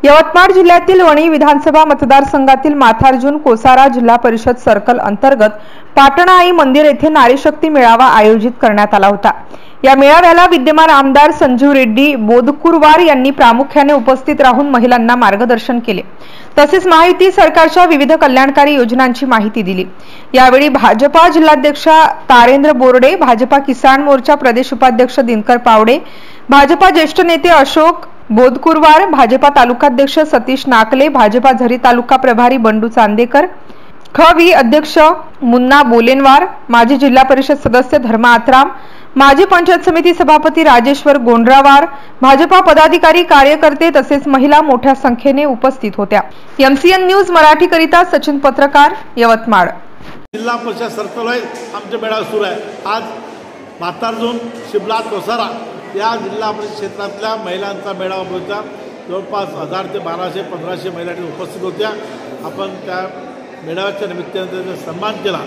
यवतमाळ जिल्ह्यातील वणी विधानसभा मतदारसंघातील माथार्जुन कोसारा जिल्हा परिषद सर्कल अंतर्गत पाटणाई मंदिर येथे नारी शक्ती मेळावा आयोजित करण्यात आला होता। या मेळाव्याला विद्यमान आमदार संजीव रेड्डी बोदकुरवार यांनी प्रामुख्याने उपस्थित राहून महिलांना मार्गदर्शन केले, तसेच महायुती सरकारच्या विविध कल्याणकारी योजनांची माहिती दिली। यावेळी भाजपा जिल्हाध्यक्ष तारेंद्र बोर्डे, भाजपा किसान मोर्चा प्रदेश उपाध्यक्ष दिनकर पावडे, भाजपा ज्येष्ठ नेते अशोक बोदकुरवार, भाजपा तालुकाध्यक्ष सतीश नाकले, भाजपा झरी तालुका प्रभारी बंडू चांदेकर, खवी अध्यक्ष मुन्ना बोलेनवार, माजी जिल्हा परिषद सदस्य धर्मा आत्राम, माजी पंचायत समिती सभापती राजेश्वर गोंडरावार, भाजपा पदाधिकारी कार्यकर्ते तसेच महिला मोठ्या संख्येने उपस्थित होत्या। एमसीएन न्यूज मराठी करिता सचिन पत्रकार, यवतमाळ। जिल्हा परिषद सर्कल आमचे मेळावा सुरू आहे। आज माथार्जुन शिबला कोसारा या जिल्हा परिषद क्षेत्रातल्या महिलांचा मेळावा होता। जवळपास 1000 ते 1200-1500 महिला उपस्थित होत्या। आपण त्या मेळाव्याच्या निमित्ताने त्यांचा सन्मान केला,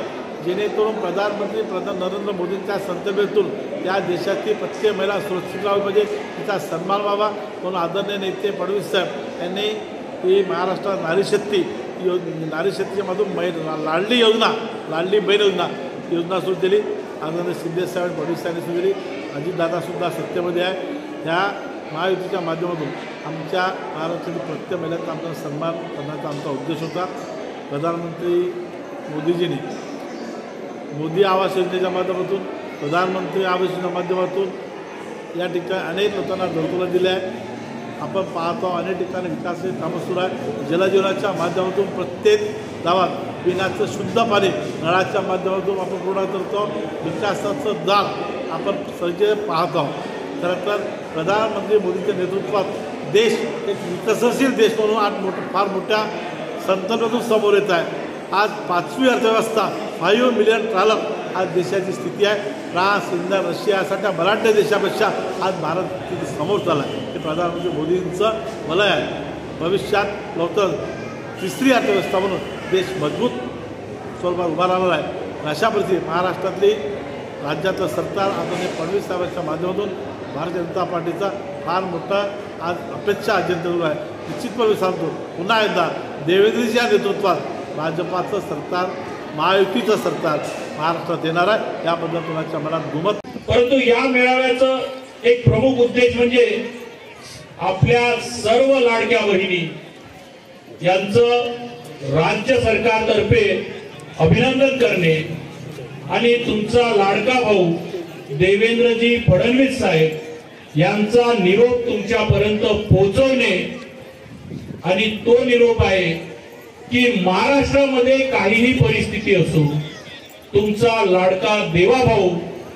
जेणेकरून प्रधानमंत्री नरेंद्र मोदींच्या संकल्पनेतून या देशातील प्रत्येक महिला सुरक्षित राहावी पाहिजे, तिचा सन्मान व्हावा म्हणून आदरणीय नेते फडणवीस साहेब यांनी ही महाराष्ट्र नारी शक्तीच्या मधून लाडली योजना, लाडली बहीण योजना सुरू केली। आदरणीय शिंदे साहेब फडणवीस यांनी सुरू केली। अजितदादासुद्धा सत्तेमध्ये आहे। ह्या महायुतीच्या माध्यमातून आमच्या महाराष्ट्रातील प्रत्येक महिलांचा आमचा सन्मान करण्याचा आमचा उद्देश होता। प्रधानमंत्री मोदीजींनी मोदी आवास योजनेच्या माध्यमातून, प्रधानमंत्री आवास योजनेच्या माध्यमातून या ठिकाणी अनेक लोकांना घरकुलं दिले आहे। आपण पाहतो अनेक ठिकाणी विकासाची कामं सुरू आहे। जलजीवनाच्या माध्यमातून प्रत्येक गावात पिण्याचं शुद्ध पाणी नळाच्या माध्यमातून आपण पूर्ण करतो। विकासाचं दार आपण सगळे पाहतो। खरं तर प्रधानमंत्री मोदींच्या नेतृत्वात देश एक विकसनशील देश म्हणून आज फार मोठ्या संकल्पनेतून समोर येत आहे। आज 5वी अर्थव्यवस्था 5 मिलियन डॉलर आज देशाची स्थिती आहे। फ्रान्स, इंग्लंड, रशिया यासारख्या बऱ्याचशा देशापेक्षा आज भारत किती समोर चालला आहे हे प्रधानमंत्री मोदींचं वलय आहे। भविष्यात लवकर 3री अर्थव्यवस्था म्हणून देश मजबूत स्वरूपात उभा राहणार आहे। अशा परिस्थितीत महाराष्ट्रातली राज्यातलं सरकार आदरणीय फडणवीस साहेबांच्या माध्यमातून भारतीय जनता पार्टीचा फार मोठा आज अपेक्षा जनतेवर आहे। निश्चितपणे सांगतो, पुन्हा एकदा देवेंद्रजीच्या नेतृत्वात भाजपाचं सरकार, महायुतीचं सरकार महाराष्ट्रात येणार आहे याबद्दल तुमच्या मनात दुमत। परंतु या मेळाव्याचं एक प्रमुख उद्देश म्हणजे आपल्या सर्व लाडक्या बहिणी यांचं राज्य सरकारतर्फे अभिनंदन करणे आणि तुमचा लाडका भाऊ देवेंद्रजी फडणवीस साहेब यांचा निरोप तुमच्यापर्यंत पोहोचवणे। आणि तो निरोप आहे की महाराष्ट्रामध्ये काहीही परिस्थिती असो, तुमचा लाडका देवाभाऊ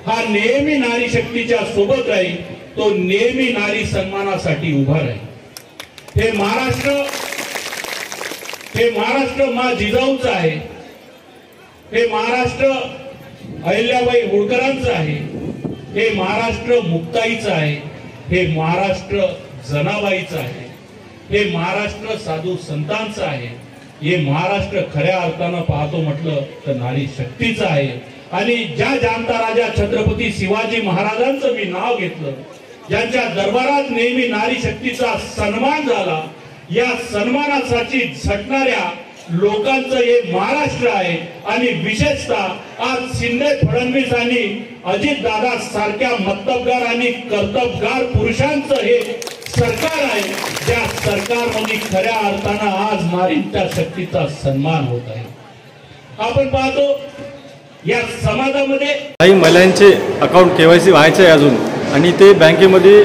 हा नेहमी नारी शक्तीच्या सोबत राहील, तो नेहमी नारी सन्मानासाठी उभा राहील। हे महाराष्ट्र मा जिजाऊचं आहे, हे महाराष्ट्र अहिल्याबाई होळकरांचं आहे, हे महाराष्ट्र मुक्ताईचं आहे, हे महाराष्ट्र जनाबाईचं आहे, हे महाराष्ट्र साधू संतांचं आहे, हे महाराष्ट्र खऱ्या अर्थानं पाहतो म्हटलं तर नारी शक्तीचं आहे। आणि ज्या जाणता राजा छत्रपती शिवाजी महाराजांचं मी नाव घेतलं, ज्यांच्या दरबारात नेहमी नारी शक्तीचा सन्मान झाला, या सन्मानासाठी झटणाऱ्या लोकांचं हे महाराष्ट्र आहे। आणि विशेषतः आज शिंदे फडणवीस आणि अजितदादा सारख्या मतलबगार आणि कर्तबगार पुरुषांचं हे सरकार आहे, ज्या सरकारमध्ये खऱ्या अर्थानं आज नारींच्या शक्तीचा सन्मान होत आहे। आपण पाहतो या समाजामध्ये काही महिलांचे अकाउंट केवायसी व्हायचे आहे अजून, आणि ते बँकेमध्ये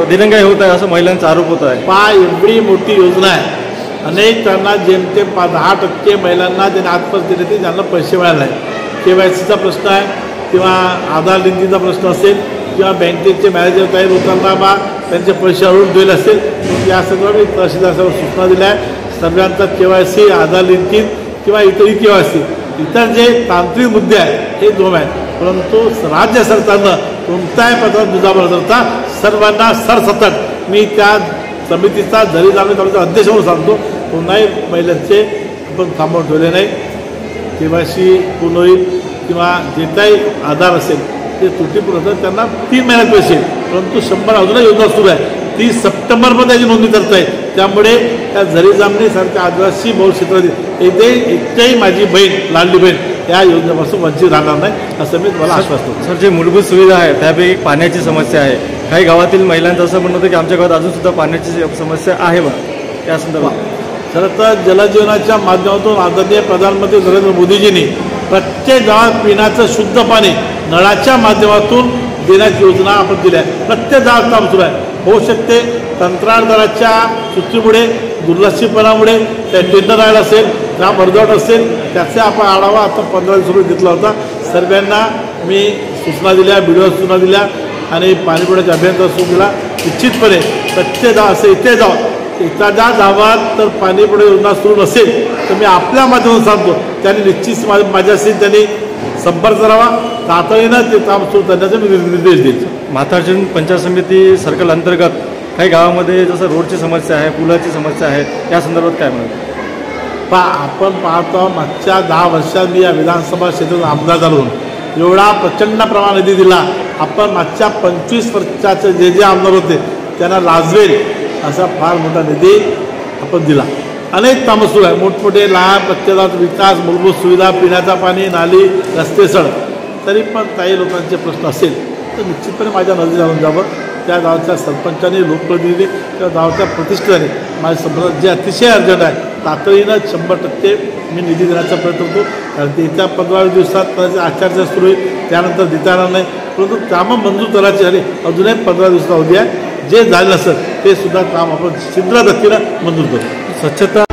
दिरंगाई होत आहे असं महिलांचा आरोप होत आहे। एवढी मोठी योजना आहे, अनेक त्यांना जेमतेम 10% महिलांना ज्यांनी आजपर्यंत दिले ते त्यांना पैसे मिळाले आहे। केवायसीचा प्रश्न आहे किंवा आधार लिंकिंगचा प्रश्न असेल किंवा बँकेचे मॅनेजर काही लोकांना त्यांचे पैसे हळून दिले असेल, या सगळं मी तहसीलदारांवर सूचना दिल्या आहे। सर्वांचा केवायसी, आधार लिंकिंग किंवा इतर केवायसी, इतर जे तांत्रिक मुद्दे आहेत हे दोन आहेत, परंतु राज्य सरकारनं कोणत्याही प्रकारे दुजाभाव करता सर्वांना सरसकट मी त्या समितीचा जरी तालुका अध्यक्ष म्हणून सांगतो, कोणाही महिलांचे आपण थांबवून ठेवले नाही। केवायसी पूर्ण होईल किंवा जे काही आधार असेल ते त्रुटीपूर्ण त्यांना 3 महिन्यात पैसे, परंतु 100 अजूनही योजना सुरू आहे। 30 सप्टेंबरमध्ये त्याची नोंदणी करत आहे. त्यामुळे त्या झरी जामणीसारख्या आदिवासी बहुल क्षेत्रातील एकही माझी बहीण लाडली बहीण या योजनेपासून वंचित राहणार नाही असं मी मला आश्वासन देतो. सर, जे मूलभूत सुविधा आहे त्यापैकी पाण्याची समस्या आहे. काही गावातील महिलांचं असं म्हणणं होतं की आमच्या गावात अजूनसुद्धा पाण्याची समस्या आहे बा. त्या संदर्भात खरं तर जलजीवनाच्या माध्यमातून आदरणीय प्रधानमंत्री नरेंद्र मोदीजींनी प्रत्येक गावात पिण्याचं शुद्ध पाणी नळाच्या माध्यमातून देण्याची योजना आपण दिली आहे. प्रत्येक गावात काम सुरू आहे. होऊ शकते कंत्राटदाराच्या चुकीमुळे दुर्लक्षीपणामुळे त्या टेंडर राहिला असेल, काम अर्धवट असेल, त्याचा आपण आढावा आता 15 दिवसापूर्वी घेतला होता. सर्वांना मी सूचना दिल्या, व्हिडिओ सूचना दिल्या आणि पाणीपुरवठ्याचे अभियंता सुरू दिला. निश्चितपणे प्रत्येक गाव असं इथे जावं एखाद्या गावात तर पाणीपुरवठा योजना सुरू नसेल तर मी आपल्या माध्यमातून सांगतो त्यांनी निश्चित माझ्याशी त्यांनी संपर्क करावा. तातडीनं ते काम सुरू करण्याचे मी निर्देश देईल. म्हातार्जून पंचायत समिती सर्कल अंतर्गत काही गावामध्ये जसं रोडची समस्या आहे, पुलाची समस्या आहे, या संदर्भात काय म्हणतात? आपण पाहतो मागच्या 10 वर्षात मी या विधानसभा क्षेत्रात आमदार झालो. एवढा प्रचंड प्रमाणात निधी दिला. आपण मागच्या 25 वर्षाचे जे आमदार होते त्यांना लाजवेल असा फार मोठा निधी आपण दिला. अनेक कामं सुरू आहे. मोठमोठे लहान प्रत्येकाचा विकास, मूलभूत सुविधा, पिण्याचा पाणी, नाली, रस्ते, सडक. तरी पण काही लोकांचे प्रश्न असेल तर निश्चितपणे माझ्या नजरेत आणून जावं. त्या गावच्या सरपंचांनी, लोकप्रतिनिधी त्या गावच्या प्रतिष्ठाने माझ्या संपर्कात जे अतिशय अर्जंट आहे तातडीनं 100% मी निधी देण्याचा प्रयत्न करतो. कारण ते येत्या 15 दिवसात त्याची आचारसंहिता सुरू होईल, त्यानंतर देता येणार नाही. परंतु कामं मंजूर करायची झाली अजूनही 15 दिवसात अवधी आहे. जे झालं नसेल ते सुद्धा काम आपण शीघ्र गतीनं मंजूर करू. स्वच्छता